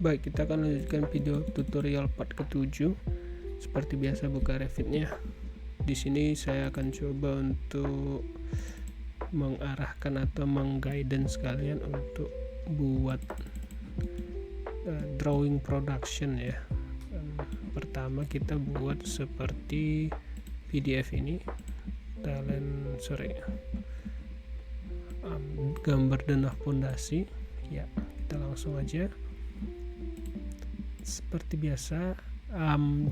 Baik, kita akan lanjutkan video tutorial part ke-7. Seperti biasa, buka Revit-nya. Di sini saya akan coba untuk mengarahkan atau mengguidance kalian untuk buat drawing production ya. Pertama kita buat seperti PDF ini, gambar denah pondasi ya. Kita langsung aja. Seperti biasa,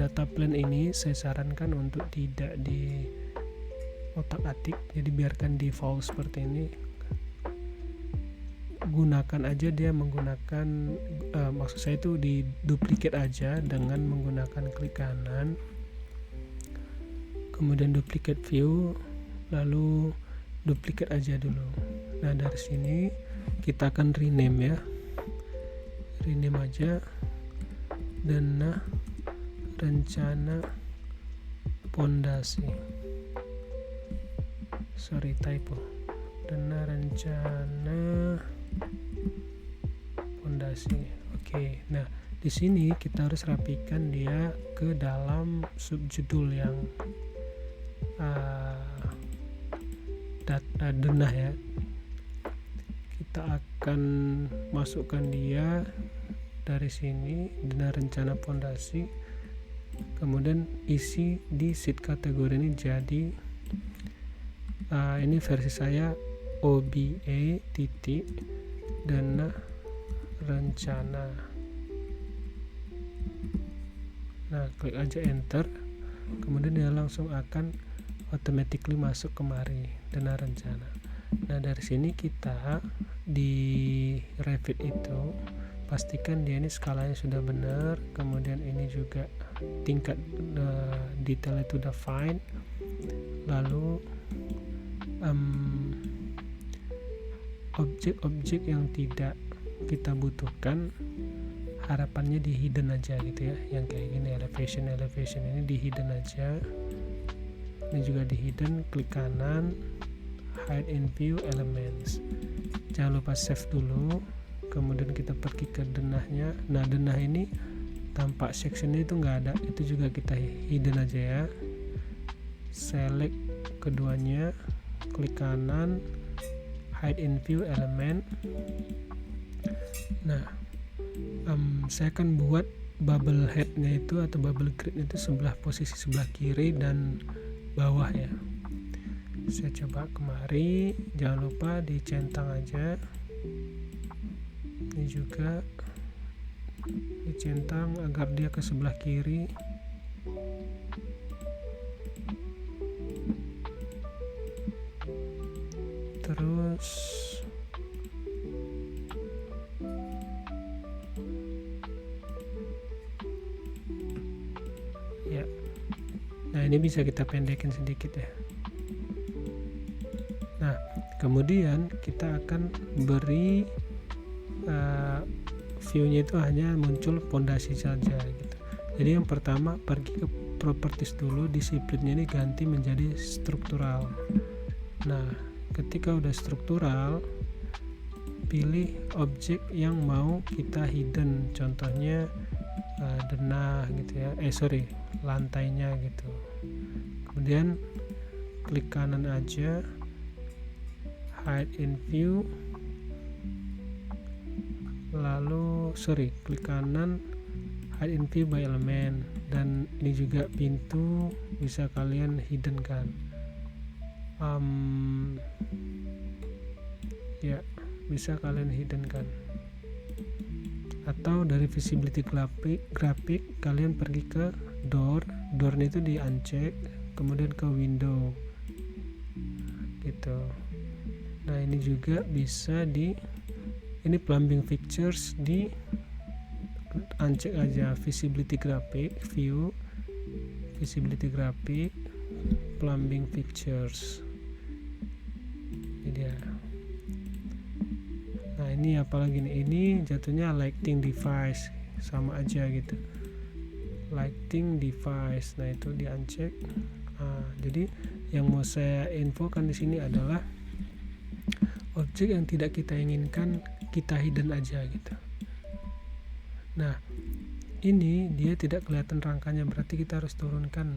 data plan ini saya sarankan untuk tidak di otak-atik, jadi biarkan default seperti ini. Gunakan aja dia menggunakan maksud saya itu di duplicate aja dengan menggunakan klik kanan, kemudian duplicate view, lalu duplicate aja dulu. Nah, dari sini kita akan rename ya, rename aja denah rencana pondasi, typo, denah rencana pondasi. Oke, nah di sini kita harus rapikan dia ke dalam subjudul yang denah ya. Kita akan masukkan dia dari sini, denah rencana pondasi, kemudian isi di sheet kategori ini jadi ini versi saya OBA titik denah rencana. Nah, klik aja enter, kemudian dia langsung akan automatically masuk kemari, denah rencana. Nah, dari sini kita di Revit itu pastikan dia ini skalanya sudah benar, kemudian ini juga tingkat detail itu udah fine, lalu objek-objek yang tidak kita butuhkan harapannya di hidden aja gitu ya, yang kayak gini elevation ini di hidden aja, ini juga di hidden. Klik kanan, hide in view elements, jangan lupa save dulu, kemudian kita pergi ke denahnya. Nah, denah ini tampak sectionnya itu nggak ada, itu juga kita hidden aja ya. Select keduanya, klik kanan, hide in view element. Nah, saya akan buat bubble headnya itu atau bubble gridnya itu posisi sebelah kiri dan bawah ya. Saya coba kemari, jangan lupa dicentang aja. Ini juga dicentang agar dia ke sebelah kiri. Terus ya, nah ini bisa kita pendekin sedikit ya. Nah, kemudian kita akan beri view-nya itu hanya muncul pondasi saja gitu. Jadi yang pertama pergi ke properties dulu, disiplinnya ini ganti menjadi struktural. Nah, ketika udah struktural, pilih objek yang mau kita hidden, contohnya denah gitu ya, lantainya gitu. Kemudian klik kanan aja, hide in view, lalu klik kanan, hide in view by element, dan ini juga pintu bisa kalian hidden kan. Ya, bisa kalian hidden kan. Atau dari visibility grafik kalian pergi ke doornya itu di uncheck, kemudian ke window gitu. Nah, ini juga bisa ini plumbing fixtures di uncheck aja, visibility graphic view, visibility graphic, plumbing fixtures. Ini dia. Nah, ini apalagi nih, ini jatuhnya lighting device, sama aja gitu, lighting device. Nah, itu di uncheck. Jadi yang mau saya infokan di sini adalah objek yang tidak kita inginkan kita hidden aja gitu. Nah, ini dia tidak kelihatan rangkanya, berarti kita harus turunkan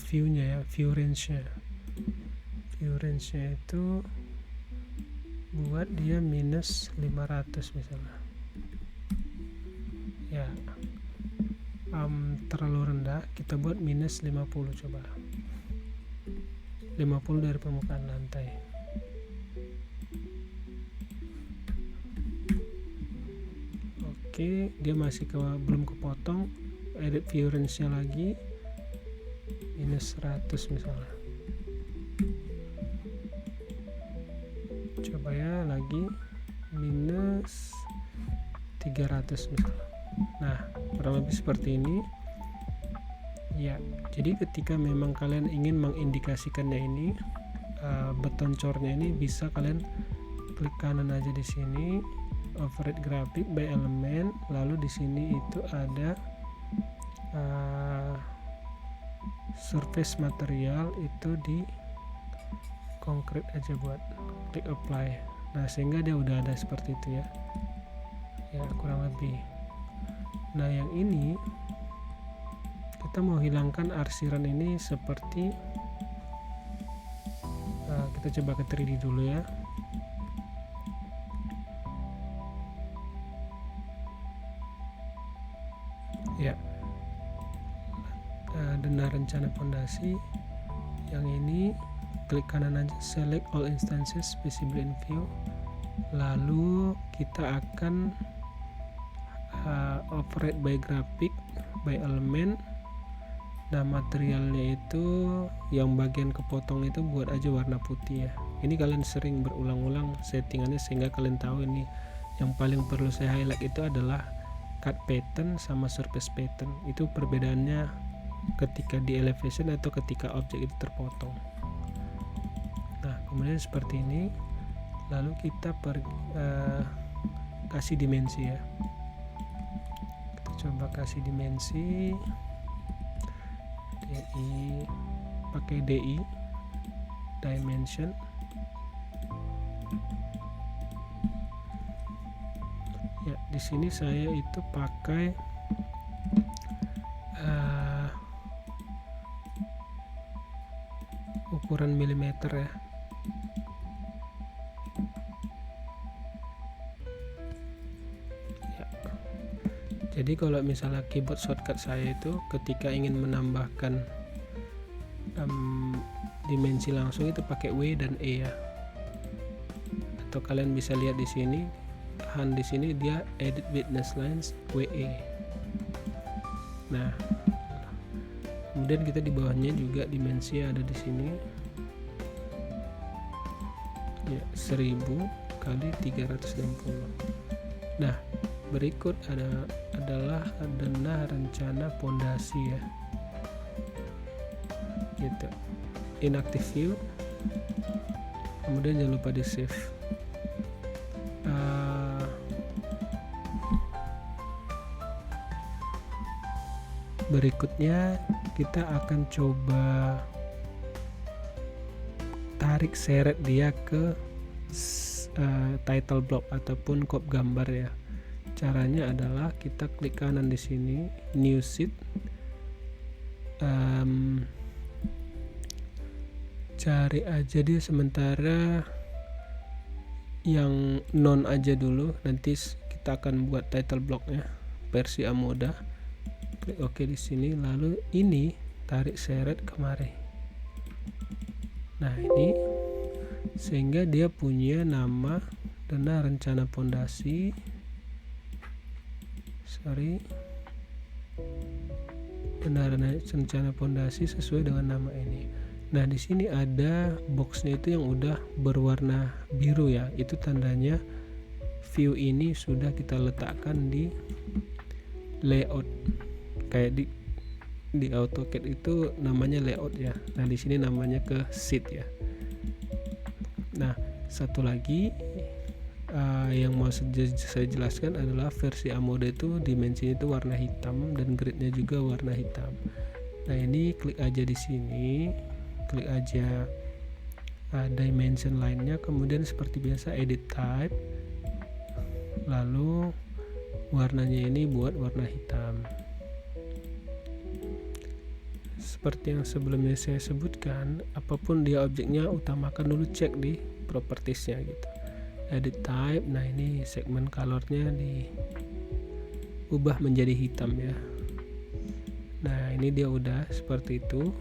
view-nya ya, view range-nya. View range-nya itu buat dia minus 500 misalnya. Ya, terlalu rendah, kita buat minus 50 coba. 50 dari permukaan lantai. Oke, dia masih belum kepotong. Edit view range-nya lagi minus 100 misalnya. Coba ya lagi minus 300 misalnya. Nah, kurang lebih seperti ini ya. Jadi ketika memang kalian ingin mengindikasikannya ini, beton cornya ini, bisa kalian klik kanan aja di sini, override graphic by element, lalu di sini itu ada surface material, itu di concrete aja, buat klik apply. Nah, sehingga dia udah ada seperti itu ya. Ya, kurang lebih. Nah, yang ini kita mau hilangkan arsiran ini seperti kita coba ke 3D dulu ya. Ya, dana rencana fondasi yang ini, klik kanan aja, select all instances visible in view, lalu kita akan override by graphic by element. Nah, materialnya itu yang bagian kepotong itu buat aja warna putih ya. Ini kalian sering berulang-ulang settingannya sehingga kalian tahu ini. Yang paling perlu saya highlight itu adalah cut pattern sama surface pattern. Itu perbedaannya ketika di elevation atau ketika objek itu terpotong. Nah, kemudian seperti ini. Lalu kita kasih dimensi ya. Kita coba kasih dimensi DI, pakai DI dimension. Ya, di sini saya itu pakai ukuran milimeter ya. Jadi kalau misalnya keyboard shortcut saya itu ketika ingin menambahkan dimensi langsung itu pakai W dan E ya. Atau kalian bisa lihat di sini, tahan di sini, dia edit witness lines WE. Nah, kemudian kita di bawahnya juga dimensi ada di sini. Ya, 1000 kali 360. Nah, berikut adalah dana rencana fondasi ya, gitu. Inactive view, kemudian jangan lupa di save. Berikutnya kita akan coba tarik seret dia ke title block ataupun kop gambar ya. Caranya adalah kita klik kanan di sini, new sheet, cari aja dia sementara yang non aja dulu, nanti kita akan buat title blocknya versi Amoda. Klik OK di sini, lalu ini tarik seret kemari. Nah, ini sehingga dia punya nama dana rencana fondasi. Dana rencana fondasi sesuai dengan nama ini. Nah, di sini ada boxnya itu yang udah berwarna biru ya. Itu tandanya view ini sudah kita letakkan di layout. Kayak di AutoCAD itu namanya layout ya. Nah, di sini namanya ke sheet ya. Nah, satu lagi yang mau saya jelaskan adalah versi Amoda itu dimensinya itu warna hitam dan gridnya juga warna hitam. Nah, ini klik aja di sini, klik aja dimension lainnya, kemudian seperti biasa edit type, lalu warnanya ini buat warna hitam. Seperti yang sebelumnya saya sebutkan, apapun dia objeknya, utamakan dulu cek di propertiesnya gitu. Edit type, nah ini segmen colornya diubah menjadi hitam ya. Nah ini dia udah seperti itu.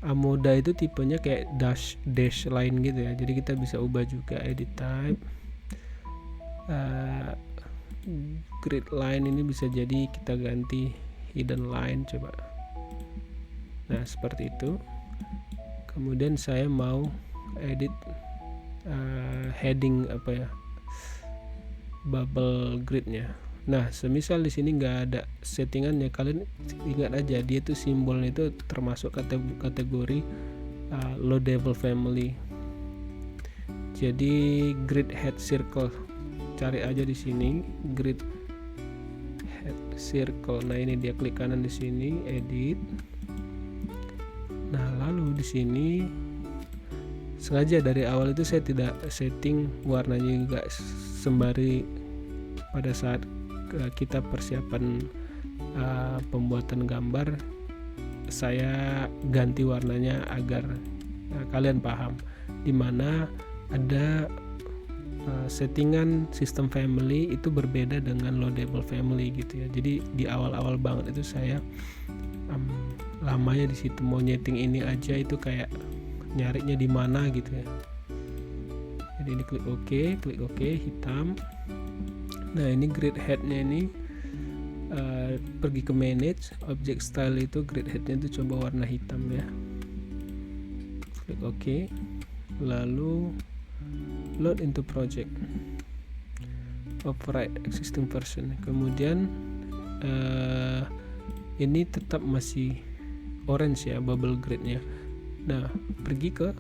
Amoda itu tipenya kayak dash line gitu ya, jadi kita bisa ubah juga. Edit type, grid line ini bisa jadi kita ganti hidden line coba. Nah seperti itu. Kemudian saya mau edit heading bubble gridnya. Nah semisal di sini nggak ada settingannya, kalian ingat aja dia tuh simbolnya itu termasuk kategori loadable family. Jadi grid head circle, cari aja di sini grid head circle. Nah ini dia, klik kanan di sini, edit. Nah lalu di sini sengaja dari awal itu saya tidak setting warnanya juga sembari pada saat kita persiapan pembuatan gambar saya ganti warnanya agar kalian paham dimana ada settingan sistem family itu berbeda dengan loadable family gitu ya. Jadi di awal-awal banget itu saya lamanya di situ, mau nyeting ini aja itu kayak nyarinya di mana gitu ya. Jadi ini klik OK, hitam. Nah ini grid headnya ini pergi ke manage, object style itu grid headnya itu coba warna hitam ya. Klik OK, lalu load into project, override existing version. Kemudian ini tetap masih orange ya bubble gridnya. Nah pergi ke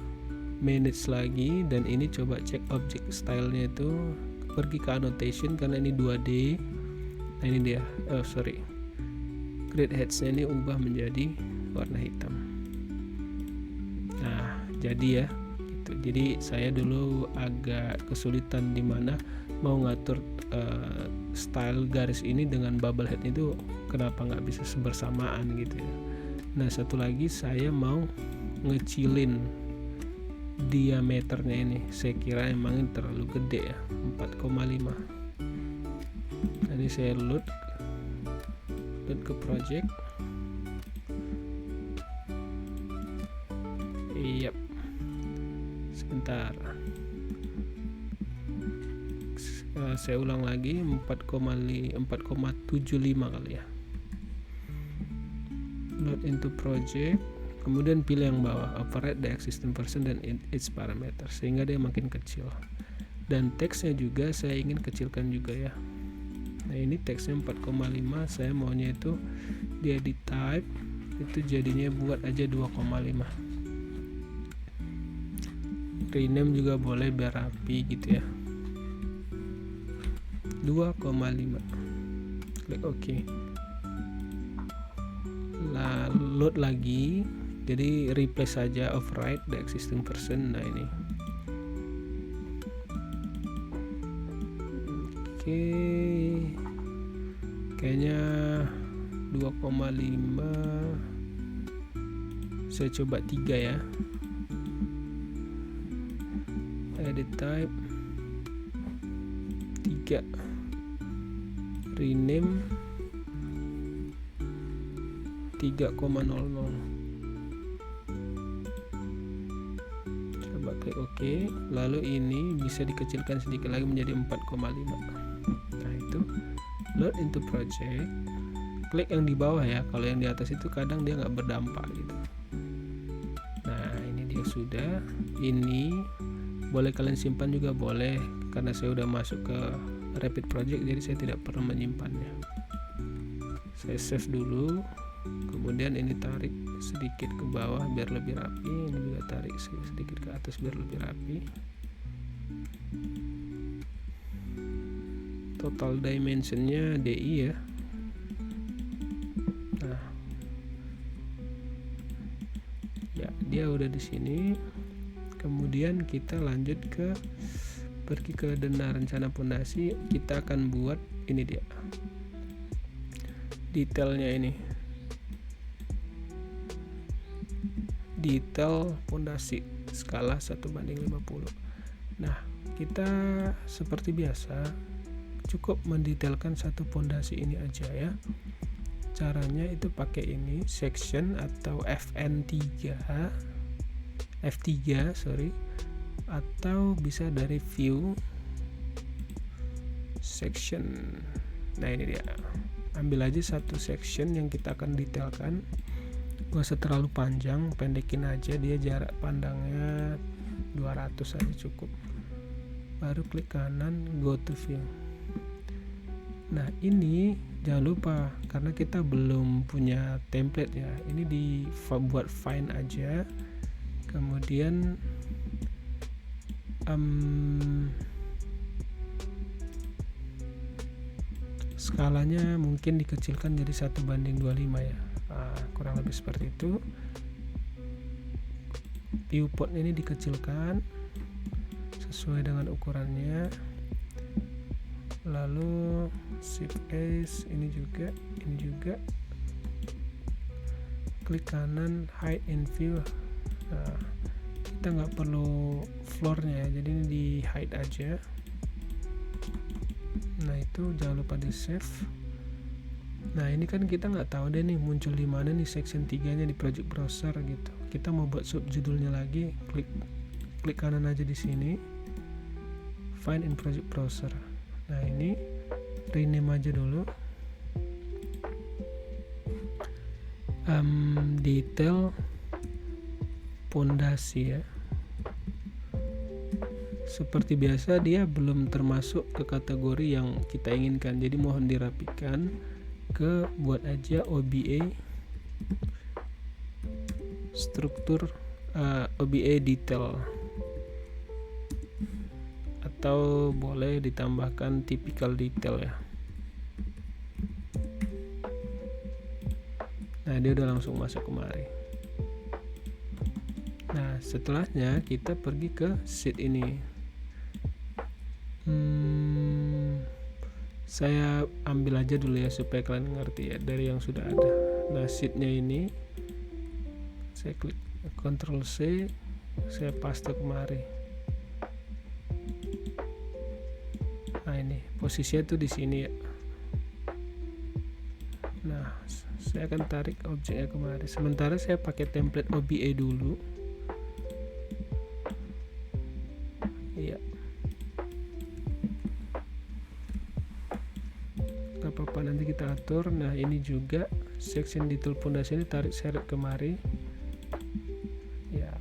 manage lagi, dan ini coba cek object stylenya itu, pergi ke annotation karena ini 2D. Nah ini dia, grid headsnya ini ubah menjadi warna hitam. Nah jadi ya gitu. Jadi saya dulu agak kesulitan dimana mau ngatur style garis ini dengan bubble head itu kenapa nggak bisa bersamaan gitu ya. Nah satu lagi saya mau ngecilin diameternya ini, saya kira emang ini terlalu gede ya, 4,5. Nah, ini saya load ke project. Yap, sebentar, saya ulang lagi, 4,75 kali ya. Load into project, kemudian pilih yang bawah, override the existing version dan its parameter, sehingga dia makin kecil. Dan teksnya juga saya ingin kecilkan juga ya. Nah ini teksnya 4,5, saya maunya itu di edit type itu jadinya buat aja 2,5. Rename juga boleh biar rapi gitu ya. 2,5. Klik OK. Lalu load lagi, jadi replace saja override the existing version. Nah ini oke, kayaknya 2,5, saya coba 3 ya. Edit type 3, rename 3,00. Coba klik OK, lalu ini bisa dikecilkan sedikit lagi menjadi 4,5. Nah itu load into project, klik yang di bawah ya, kalau yang di atas itu kadang dia nggak berdampak gitu. Nah ini dia sudah. Ini boleh kalian simpan juga boleh, karena saya udah masuk ke rapid project jadi saya tidak perlu menyimpannya. Saya save dulu, kemudian ini tarik sedikit ke bawah biar lebih rapi, ini juga tarik sedikit ke atas biar lebih rapi. Total dimensionnya DI ya. Nah ya dia udah di sini. Kemudian kita lanjut ke pergi ke dana rencana pondasi, kita akan buat ini dia detailnya, ini detail pondasi skala 1:50. Nah, kita seperti biasa cukup mendetailkan satu pondasi ini aja ya. Caranya itu pakai ini section atau F3 sorry, atau bisa dari view section. Nah, ini dia, ambil aja satu section yang kita akan detailkan, gak usah terlalu panjang, pendekin aja dia, jarak pandangnya 200 aja cukup. Baru klik kanan, go to view. Nah, ini jangan lupa karena kita belum punya template ya, ini buat find aja, kemudian skalanya mungkin dikecilkan jadi 1:25 ya. Kurang lebih seperti itu. Viewport ini dikecilkan sesuai dengan ukurannya. Lalu shift S, ini juga klik kanan, hide in view. Nah, kita nggak perlu floornya ya, jadi ini di hide aja. Nah, itu jangan lupa di save. Nah, ini kan kita nggak tahu deh nih muncul di mana nih section 3-nya di project browser gitu. Kita mau buat subjudulnya lagi, klik kanan aja di sini, find in project browser. Nah, ini rename aja dulu, detail pondasi ya. Seperti biasa dia belum termasuk ke kategori yang kita inginkan, jadi mohon dirapikan ke buat aja OBA struktur, OBA detail, atau boleh ditambahkan typical detail ya. Nah, dia udah langsung masuk kemari. Nah, setelahnya kita pergi ke sheet ini. Saya ambil aja dulu ya supaya kalian ngerti ya dari yang sudah ada. Nah, sheetnya ini saya klik Ctrl C, saya paste kemari. Nah, ini posisinya tuh di sini ya. Nah, saya akan tarik objeknya kemari. Sementara saya pakai template OBA dulu. Iya. Gak apa-apa, nanti kita atur. Nah, ini juga section detail pondasi ini tarik seret kemari. Ya,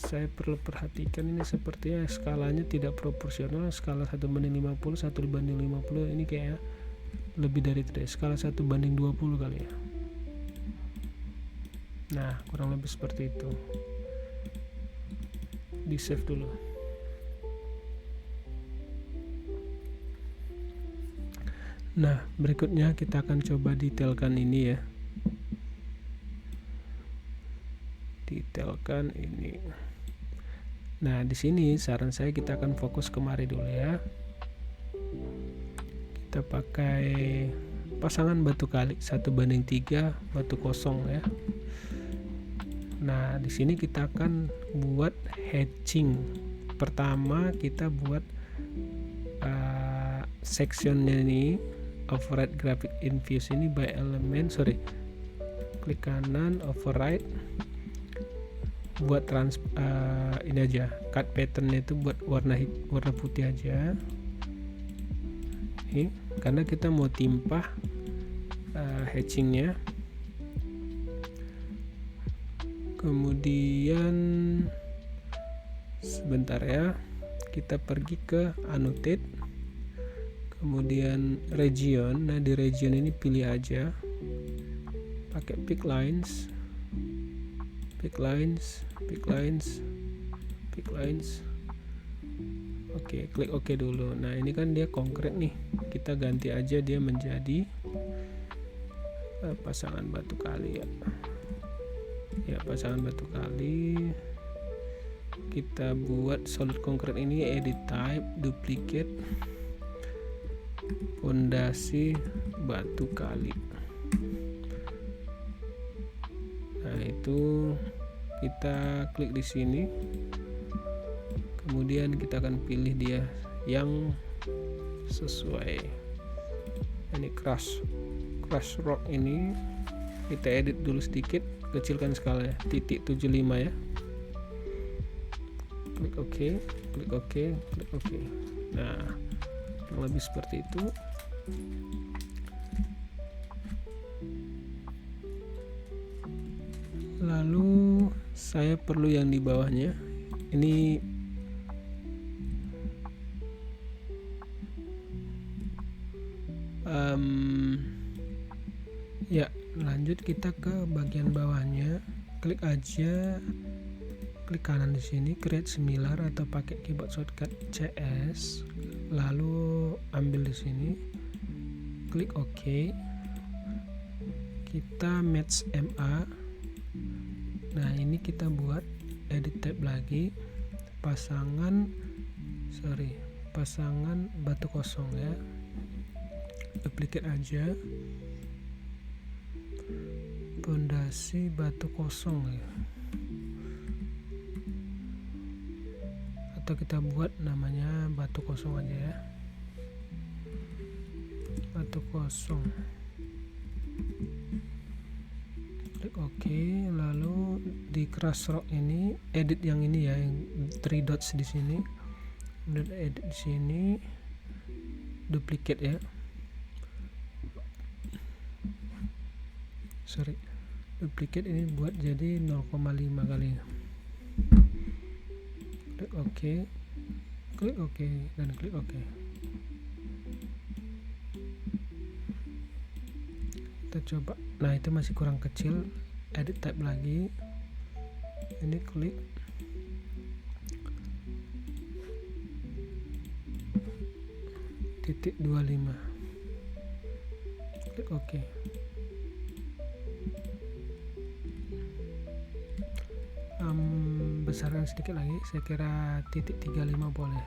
saya perlu perhatikan ini sepertinya skalanya tidak proporsional. Skala 1:50, 1:50 ini kayak lebih dari itu deh, skala 1:20 kali ya. Nah, kurang lebih seperti itu. Di save dulu. Nah, berikutnya kita akan coba detailkan ini ya. Detailkan ini. Nah, di sini saran saya kita akan fokus kemari dulu ya. Kita pakai pasangan batu kali 1:3 batu kosong ya. Nah, di sini kita akan buat hatching. Pertama kita buat sectionnya ini, override graphic infuse ini by element, klik kanan, override, buat ini aja, cut patternnya itu buat warna putih aja. Ini karena kita mau timpah hatchingnya. Kemudian sebentar ya, kita pergi ke annotate, kemudian region. Nah, di region ini pilih aja pakai pick lines. Oke, klik OK dulu. Nah, ini kan dia konkret nih, kita ganti aja dia menjadi pasangan batu kali ya. Ya, pasangan batu kali. kita buat solid concrete ini, edit type, duplicate, fondasi batu kali. Nah itu kita klik di sini, kemudian kita akan pilih dia yang sesuai. Ini crush rock ini kita edit dulu sedikit, kecilkan skalanya titik 75 ya. Klik OK, klik OK, klik OK. Nah kurang lebih seperti itu. Lalu saya perlu yang di bawahnya ini, ya lanjut kita ke bagian bawahnya, klik aja, klik kanan di sini, create similar atau pakai keyboard shortcut CS, lalu ambil di sini, klik OK, kita match MA. Nah ini kita buat edit tab lagi, pasangan batu kosong ya, duplicate aja, fondasi batu kosong ya, atau kita buat namanya batu kosong aja ya, batu kosong. Klik OK, lalu di crush rock ini edit yang ini ya, yang 3 dots di sini, kemudian edit di sini, duplicate ya, duplicate ini buat jadi 0,5 kali. Klik OK, klik OK, dan klik OK. Kita coba, nah itu masih kurang kecil, edit type lagi, ini klik titik 25, klik OK. Besarkan sedikit lagi, saya kira titik 35 boleh,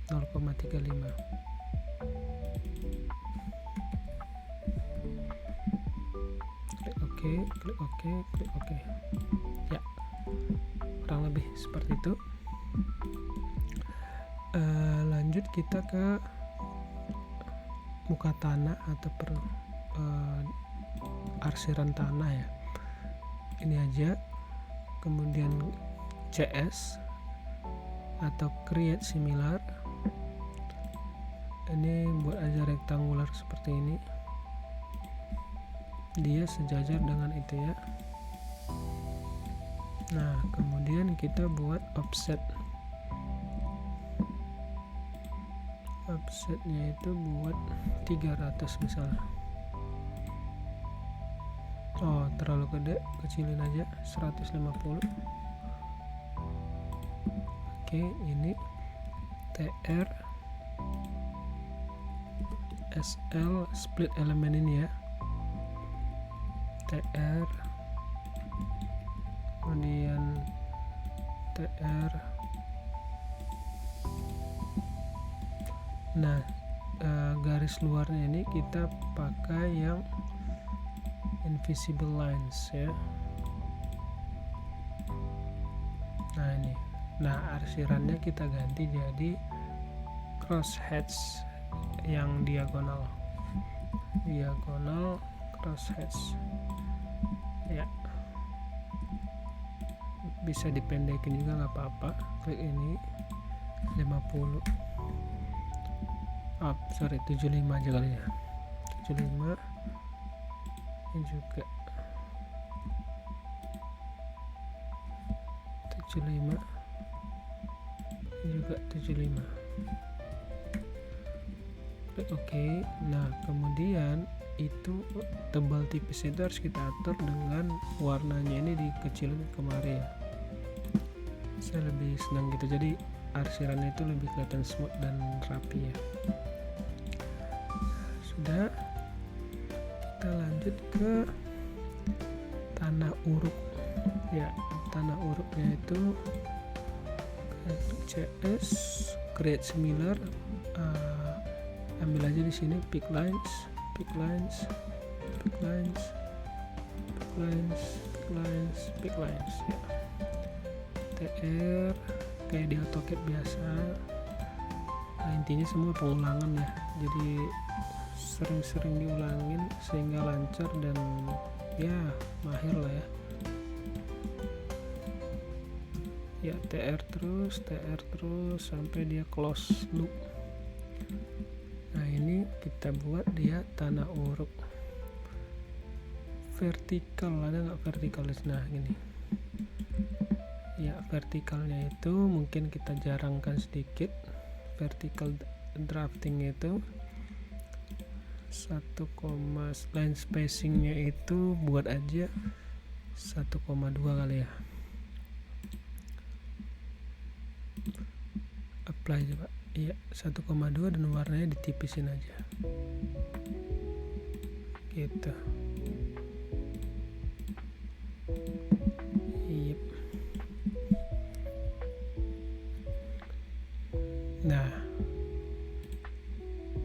0,35. Klik OK, klik OK. Ya, kurang lebih seperti itu. Lanjut kita ke muka tanah atau arsiran tanah ya. Ini aja, kemudian CS atau create similar. Ini buat aja rektangular seperti ini, dia sejajar dengan itu ya. Nah kemudian kita buat offsetnya itu buat 300 misalnya. Oh terlalu gede, kecilin aja 150. Oke, ini TR SL split elemen ini ya, TR, kemudian TR. Nah garis luarnya ini kita pakai yang invisible lines ya. Nah ini, nah arsirannya kita ganti jadi crosshatch yang diagonal crosshatch ya, bisa dipendekin juga nggak apa-apa. Klik ini 50, 75 aja kali ya, 75. Ini juga 75, ini juga 75. Klik OK. Nah kemudian itu tebal tipis itu harus kita atur dengan warnanya ini dikecilin kemari ya, saya lebih senang gitu, jadi arsirannya itu lebih kelihatan smooth dan rapi ya. Sudah, kita lanjut ke tanah uruk ya. Tanah uruknya itu CS create similar, ambil aja di sini pick lines ya. TR kayak di AutoCAD biasa. Nah, intinya semua pengulangan ya, jadi sering-sering diulangin sehingga lancar dan ya mahir lah ya. TR terus sampai dia close loop. Nah, ini kita buat dia tanah uruk vertikal. Ada nggak vertikal? Nah, gini ya, vertikalnya itu mungkin kita jarangkan sedikit. Vertical drafting itu 1, line spacingnya itu buat aja 1,2 kali ya. Apply coba. Iya, 1,2 dan warnanya ditipisin aja. Gitu. Yep. Nah,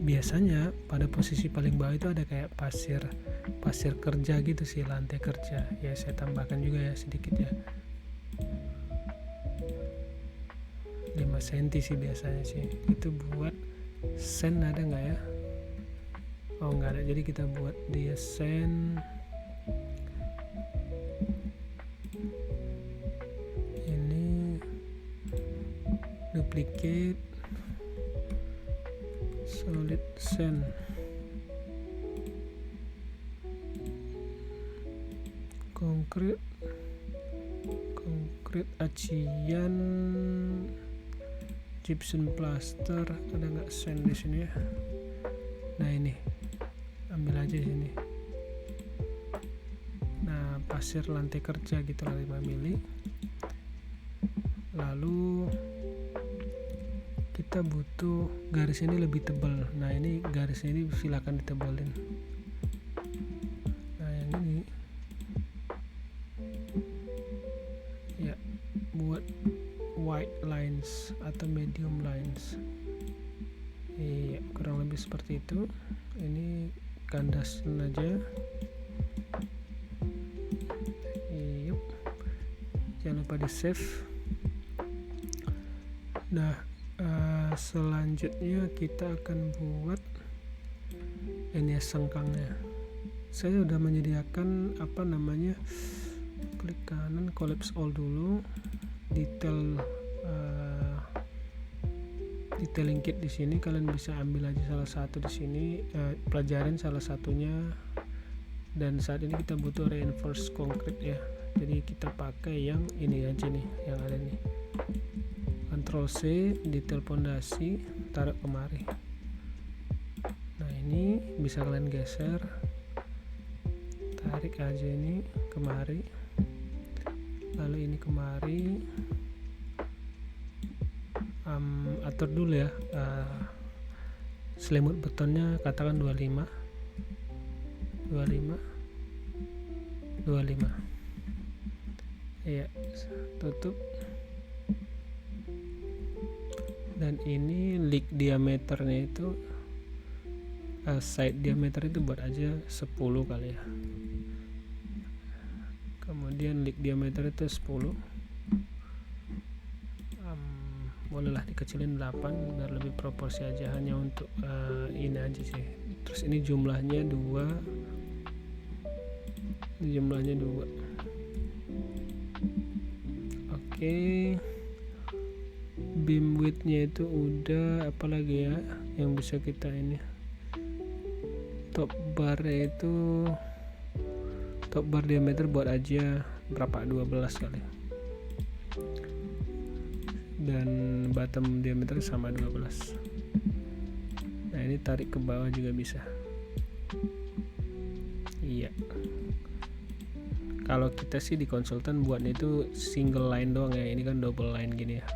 biasanya pada posisi paling bawah itu ada kayak pasir kerja gitu sih, lantai kerja. Ya saya tambahkan juga ya sedikit ya. 5 cm sih biasanya sih. Itu buat sen ada nggak ya? Oh nggak ada, jadi kita buat dia sen. Ini duplicate solid sen. Konkret acian gypsum plaster, ada nggak sen di sini ya? Nah ini ambil aja sini. Nah, pasir lantai kerja gitu lah 5 mili. Lalu kita butuh garis ini lebih tebal. Nah, ini garisnya ini silakan ditebalin. Nah, yang ini ya buat white lines atau medium lines. Iya, kurang lebih seperti itu. Ini kandasin aja. Yup. Jangan lupa di save. Nah, selanjutnya kita akan buat ini sengkangnya. Saya sudah menyediakan klik kanan, collapse all dulu, detailing kit di sini. Kalian bisa ambil aja salah satu di sini, pelajarin salah satunya. Dan saat ini kita butuh reinforced concrete ya, jadi kita pakai yang ini aja nih, yang ada nih. Ctrl C, detail pondasi, taruh kemari. Nah, ini bisa kalian geser, tarik aja ini kemari, lalu ini kemari. Atur dulu ya, selimut betonnya katakan 25. Ya, tutup. Dan ini leak diameternya itu side diameter itu buat aja 10 kali ya. Kemudian leak diameter itu 10. Bolehlah dikecilin 8 biar lebih proporsi aja, hanya untuk ini aja sih. Terus ini jumlahnya 2. Oke. Beam width-nya itu udah, apalagi ya yang bisa kita ini. Top bar diameter buat aja berapa, 12 kali. Dan bottom diameter sama 12. Nah, ini tarik ke bawah juga bisa. Iya. Kalau kita sih di konsultan buatnya itu single line doang ya, ini kan double line gini ya.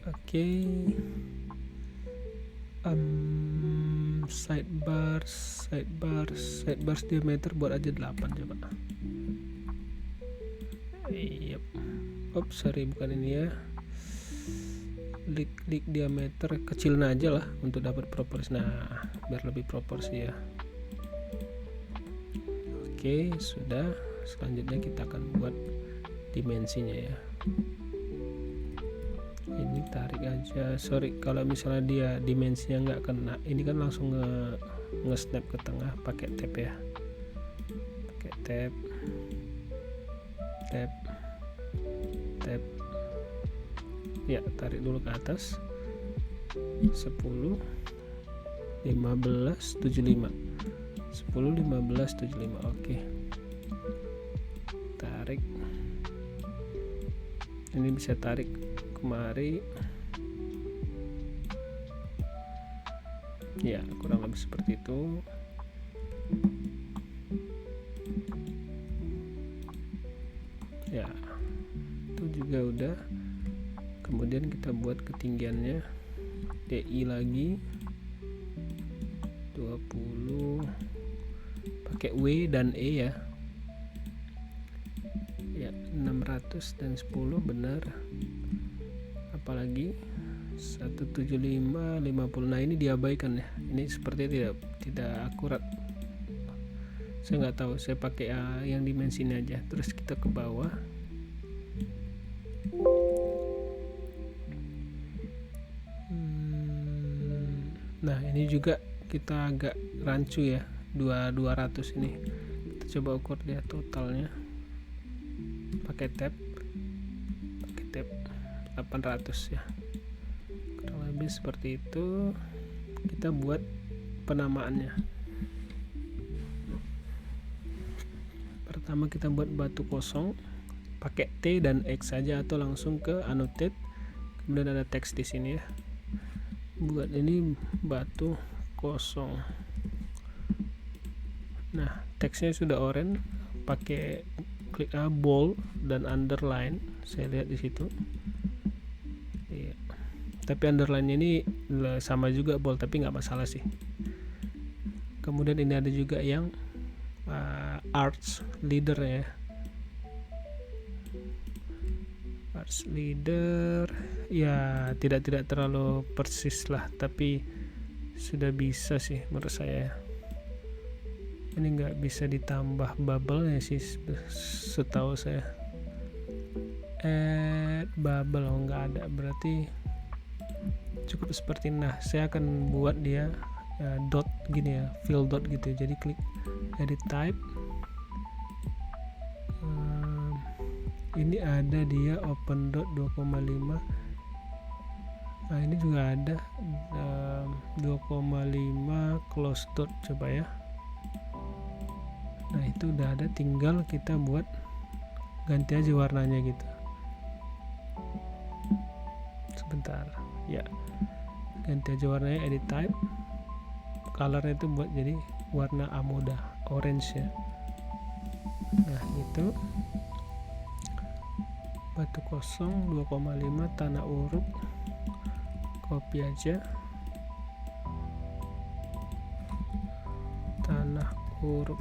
Oke. Sidebars diameter buat aja 8 coba. Yep. sorry bukan ini ya, leak diameter kecilin aja lah untuk dapat proporsi. Nah, biar lebih proporsi ya. Oke, sudah. Selanjutnya kita akan buat dimensinya ya. Ini tarik aja. Sorry kalau misalnya dia dimensinya nggak kena, ini kan langsung nge-snap ke tengah pakai tab ya. Pakai tab. Ya, tarik dulu ke atas. 10 15 75. 10 15 75. Oke. Tarik. Ini bisa tarik kemari. Ya, kurang lebih seperti itu. Ya, itu juga udah. Kemudian kita buat ketinggiannya DI lagi 20, pakai W dan E ya. Ya, 600 dan 10 benar. Apalagi 175 50. Nah, ini diabaikan ya. Ini seperti tidak akurat. Saya nggak tahu, saya pakai yang dimensinya aja. Terus kita ke bawah. Nah, ini juga kita agak rancu ya, 200 ini. Kita coba ukur dia totalnya. Pakai tab 800 ya. Kurang lebih seperti itu. Kita buat penamaannya. Pertama kita buat batu kosong, pakai T dan X saja atau langsung ke annotate. Kemudian ada teks di sini ya. Buat ini batu kosong. Nah, teksnya sudah orange, pakai klik bold dan underline. Saya lihat di situ. Iya. Tapi underline-nya ini sama juga bold, tapi nggak masalah sih. Kemudian ini ada juga yang arts leader ya. Arts leader ya, tidak terlalu persis lah, tapi sudah bisa sih menurut saya. Ini nggak bisa ditambah bubble ya sih setahu saya. Bubble nggak ada, berarti cukup seperti. Nah, saya akan buat dia dot gini ya, fill dot gitu. Jadi klik edit type. Ini ada dia open dot 2,5. Nah, ini juga ada 2,5 close dot, coba ya. Nah, itu udah ada, tinggal kita buat ganti aja warnanya gitu. Sebentar ya, ganti aja warnanya, edit type, colornya itu buat jadi warna amoda orange ya. Nah, itu batu kosong 2,5 tanah uruk, copy aja, tanah uruk.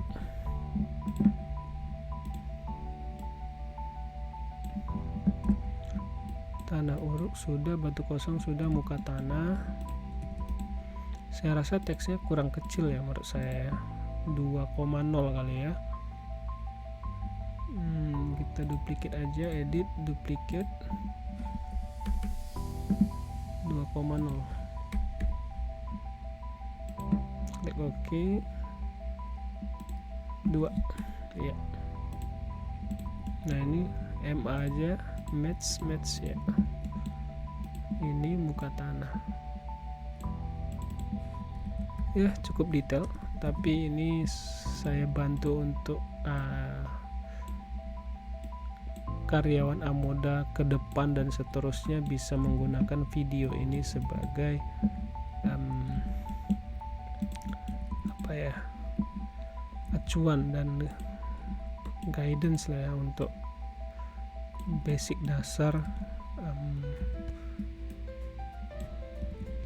Tanah uruk sudah, batu kosong sudah, muka tanah. Saya rasa teksnya kurang kecil ya menurut saya, 2,0 kali ya. Kita duplicate aja, edit, duplicate 2,0. Klik OK. 2 ya. Nah, ini MA aja, match ya. Ini muka tanah ya, cukup detail, tapi ini saya bantu untuk karyawan Amoda ke depan dan seterusnya bisa menggunakan video ini sebagai acuan dan guidance lah ya, untuk basic dasar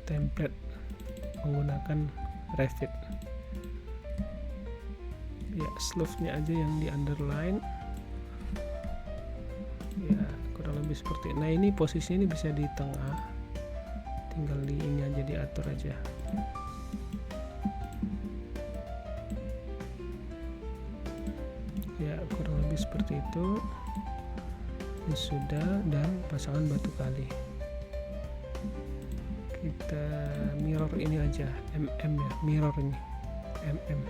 template menggunakan Revit ya. Slope-nya aja yang di underline ya, kurang lebih seperti. Nah ini posisinya ini bisa di tengah, tinggal di ini aja, diatur aja. Ya kurang lebih seperti itu. Ini sudah, dan pasangan batu kali. Kita mirror ini aja, mm ya, mirror ini mm.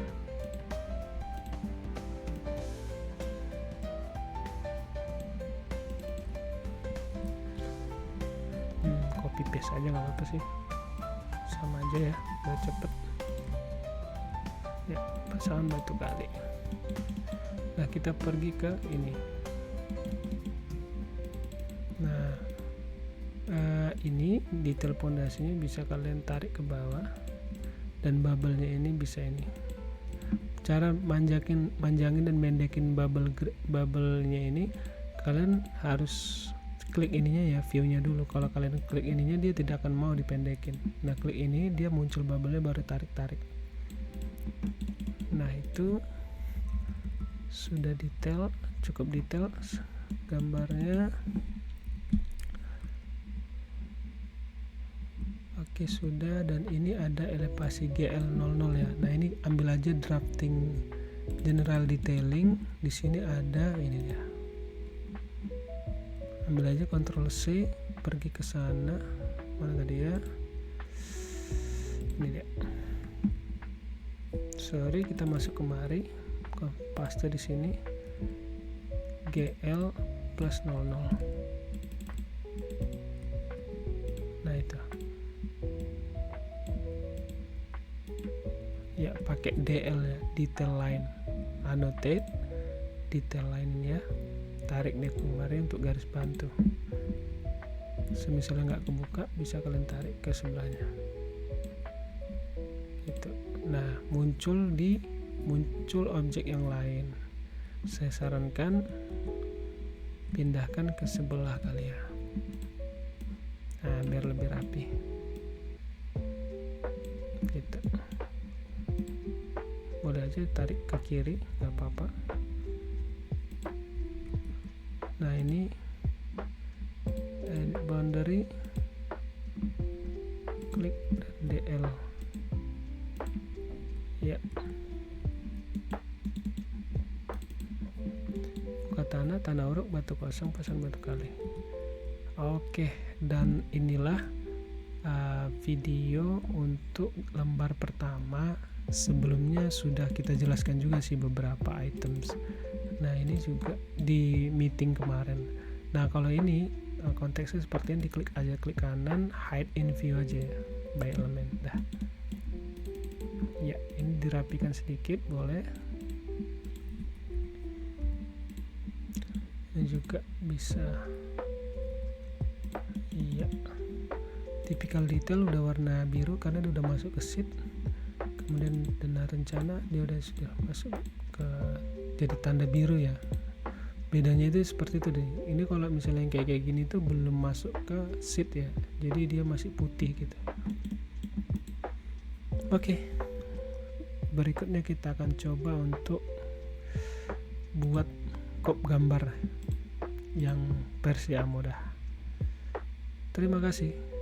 Copy paste aja nggak apa-apa sih, sama aja ya, biar cepet ya. Pasangan batu kali. Nah kita pergi ke ini. Nah ini detail pondasinya bisa kalian tarik ke bawah, dan bubble-nya ini bisa ini. Cara manjangin dan mendekin bubble-nya ini, kalian harus klik ininya ya, view-nya dulu. Kalau kalian klik ininya, dia tidak akan mau dipendekin. Nah klik ini, dia muncul bubble-nya, baru tarik. Nah itu sudah detail, cukup detail gambarnya. Oke sudah, dan ini ada elevasi GL00 ya. Nah ini ambil aja drafting general detailing, di sini ada ini ya. Ambil aja Ctrl C, pergi ke sana, mana tadi ya, ini dia. Sorry, kita masuk kemari, paste di sini, GL plus 00. Nah itu ya, pakai DL ya, detail line, annotate detail line ya, tarik deh kemarin untuk garis bantu. Semisalnya nggak kebuka, bisa kalian tarik ke sebelahnya gitu. Nah muncul objek yang lain, saya sarankan pindahkan ke sebelah kali ya, nah biar lebih rapi gitu. Boleh aja tarik ke kiri, nggak apa-apa. Nah ini edit boundary, klik DL ya, buka tanah uruk, batu kosong, pasang batu kali. Oke, dan inilah video untuk lembar pertama. Sebelumnya sudah kita jelaskan juga sih beberapa items. Nah ini juga di meeting kemarin. Nah kalau ini konteksnya seperti ini, diklik aja, klik kanan, hide in view aja ya, by element. Dah ya, ini dirapikan sedikit boleh. Ini juga bisa iya, typical detail udah warna biru karena dia udah masuk ke sheet. Kemudian dana rencana dia sudah masuk ke jadi tanda biru ya. Bedanya itu seperti itu deh. Ini kalau misalnya yang kayak gini tuh belum masuk ke sheet ya, jadi dia masih putih gitu. Oke, berikutnya kita akan coba untuk buat kop gambar yang versi Amoda. Terima kasih.